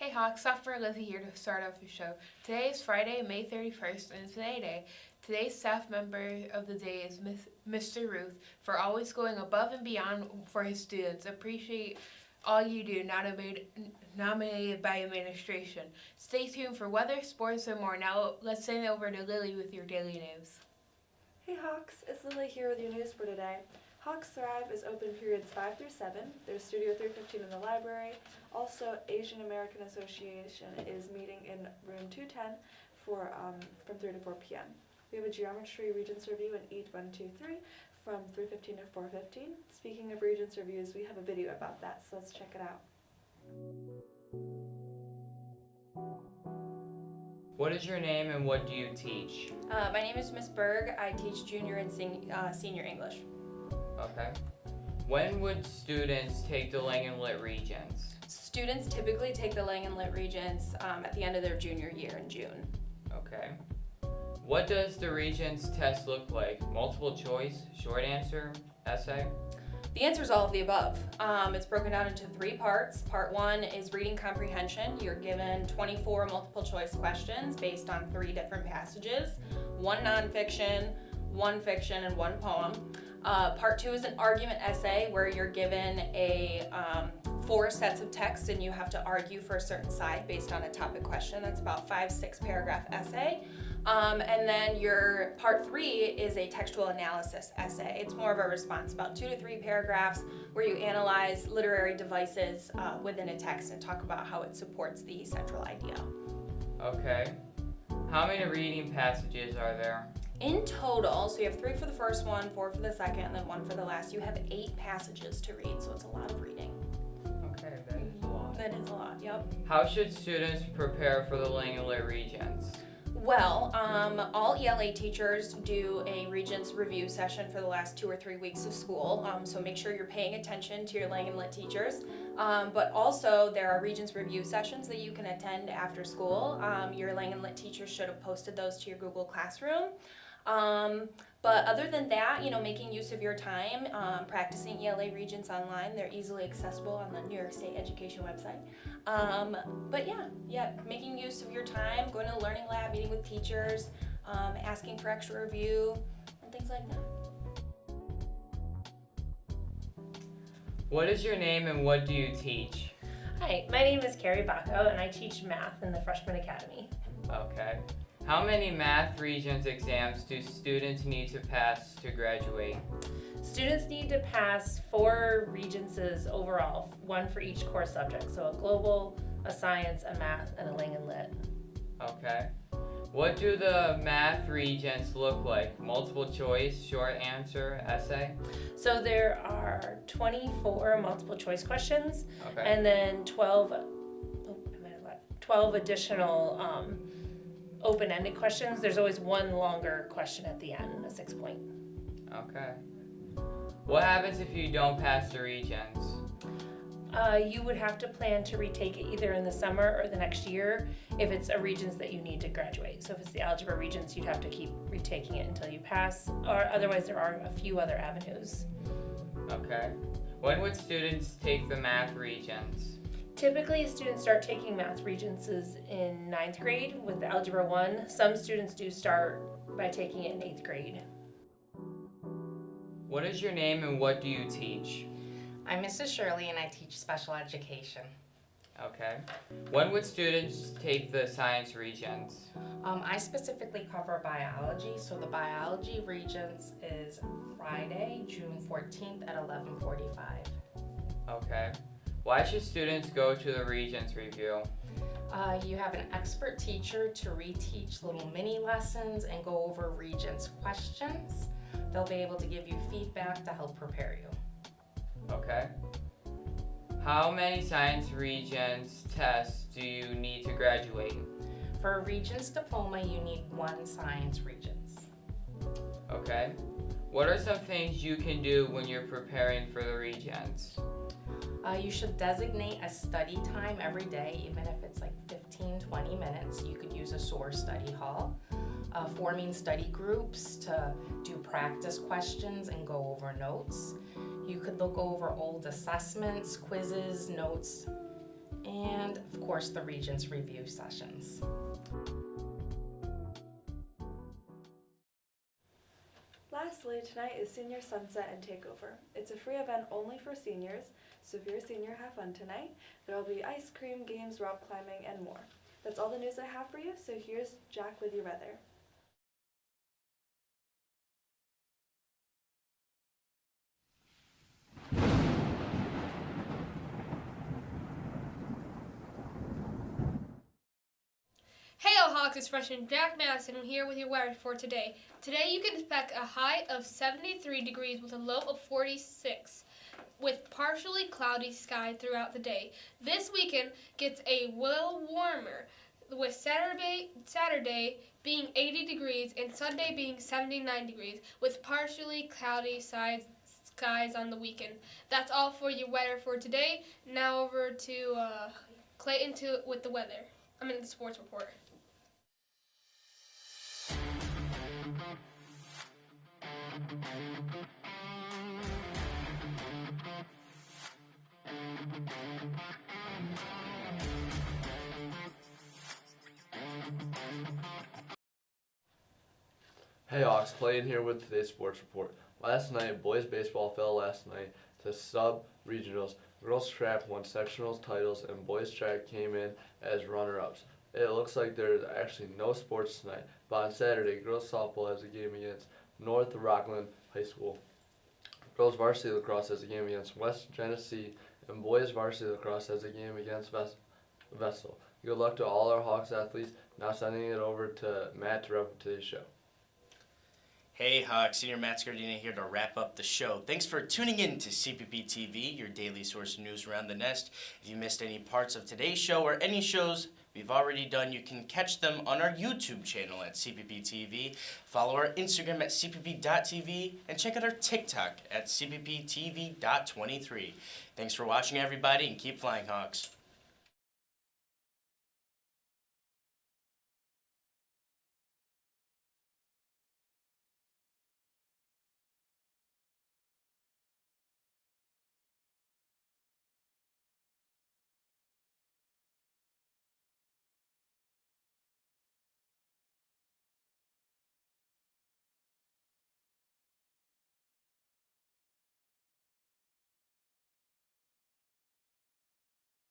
Hey Hawk, Software Lizzie here to start off the show. Today is Friday, May 31st, and it's Today Day. Today's staff member of the day is Mr. Ruth for always going above and beyond for his students. Appreciate all you do, nominated by administration. Stay tuned for weather, sports, and more. Now let's send it over to Lily with your daily news. Hey Hawks, it's Lily here with your news for today. Hawks Thrive is open periods 5 through 7. There's Studio 315 in the library. Also, Asian American Association is meeting in room 210 from 3 to 4 p.m. We have a geometry Regents review in EAT 123 from 3:15 to 4:15. Speaking of Regents reviews, we have a video about that, so let's check it out. What is your name and what do you teach? My name is Miss Berg. I teach junior and senior English. Okay. When would students take the Lang and Lit Regents? Students typically take the Lang and Lit Regents at the end of their junior year in June. Okay. What does the Regents test look like? Multiple choice, short answer, essay? The answer is all of the above. It's broken down into 3 parts. Part 1 is reading comprehension. You're given 24 multiple choice questions based on 3 different passages, 1 nonfiction, 1 fiction, and 1 poem. Part 2 is an argument essay where you're given 4 sets of text and you have to argue for a certain side based on a topic question. That's about 5-6 paragraph essay. And then your part 3 is a textual analysis essay. It's more of a response, about 2 to 3 paragraphs where you analyze literary devices within a text and talk about how it supports the central idea. Okay. How many reading passages are there? In total, so you have 3 for the first one, 4 for the second, and then 1 for the last. You have 8 passages to read, so it's a lot of reading. Okay, that is a lot. That is a lot, yep. How should students prepare for the Lang and Lit Regents? Well, all ELA teachers do a Regents review session for the last 2 or 3 weeks of school, so make sure you're paying attention to your Lang and Lit teachers. But also, there are Regents review sessions that you can attend after school. Your Lang and Lit teachers should have posted those to your Google Classroom. But other than that, making use of your time, practicing ELA Regents online. They're easily accessible on the New York State Education website. But yeah, making use of your time, going to the Learning Lab, meeting with teachers, asking for extra review, and things like that. What is your name and what do you teach? Hi, my name is Carrie Bacco and I teach math in the Freshman Academy. Okay. How many Math Regents exams do students need to pass to graduate? Students need to pass 4 Regences overall, 1 for each core subject. So a global, a science, a math, and a Lang and Lit. Okay. What do the Math Regents look like? Multiple choice, short answer, essay? So there are 24 multiple choice questions, Okay. and then 12 additional open-ended questions. There's always 1 longer question at the end, a 6-point. Okay. What happens if you don't pass the Regents? You would have to plan to retake it either in the summer or the next year if it's a Regents that you need to graduate. So if it's the Algebra Regents, you'd have to keep retaking it until you pass, or otherwise there are a few other avenues. Okay. When would students take the Math Regents? Typically, students start taking Math Regents in 9th grade with the Algebra 1. Some students do start by taking it in 8th grade. What is your name and what do you teach? I'm Mrs. Shirley and I teach special education. Okay. When would students take the Science Regents? I specifically cover biology, so the biology Regents is Friday, June 14th at 11:45. Okay. Why should students go to the Regents review? You have an expert teacher to reteach little mini lessons and go over Regents questions. They'll be able to give you feedback to help prepare you. Okay. How many Science Regents tests do you need to graduate? For a Regents diploma, you need 1 science Regents. Okay. What are some things you can do when you're preparing for the Regents? You should designate a study time every day, even if it's like 15-20 minutes. You could use a SOAR study hall. Forming study groups to do practice questions and go over notes. You could look over old assessments, quizzes, notes, and of course the Regents review sessions. Lastly, tonight is Senior Sunset and Takeover. It's a free event only for seniors, so if you're a senior, have fun tonight. There will be ice cream, games, rock climbing, and more. That's all the news I have for you, so here's Jack with your weather. Hey all Hawks, it's freshman Jack Madison here with your weather for today. Today you can expect a high of 73 degrees with a low of 46 with partially cloudy sky throughout the day. This weekend gets a little warmer with Saturday being 80 degrees and Sunday being 79 degrees with partially cloudy skies on the weekend. That's all for your weather for today. Now over to Clayton with the weather. The sports report. Hey Hawks, Clayton here with today's sports report. Last night, boys baseball fell last night to sub-regionals. Girls track won sectional titles and boys track came in as runner-ups. It looks like there's actually no sports tonight, but on Saturday, girls softball has a game against North Rockland High School. Girls varsity lacrosse has a game against West Genesee, and boys varsity lacrosse has a game against Vessel. Good luck to all our Hawks athletes. Now sending it over to Matt to wrap up today's show. Hey Hawks, Senior Matt Scardina here to wrap up the show. Thanks for tuning in to CPPtv, your daily source of news around the nest. If you missed any parts of today's show or any shows we've already done, you can catch them on our YouTube channel at CPPtv. Follow our Instagram at CPP.tv and check out our TikTok at CPPtv.23. Thanks for watching everybody and keep flying Hawks.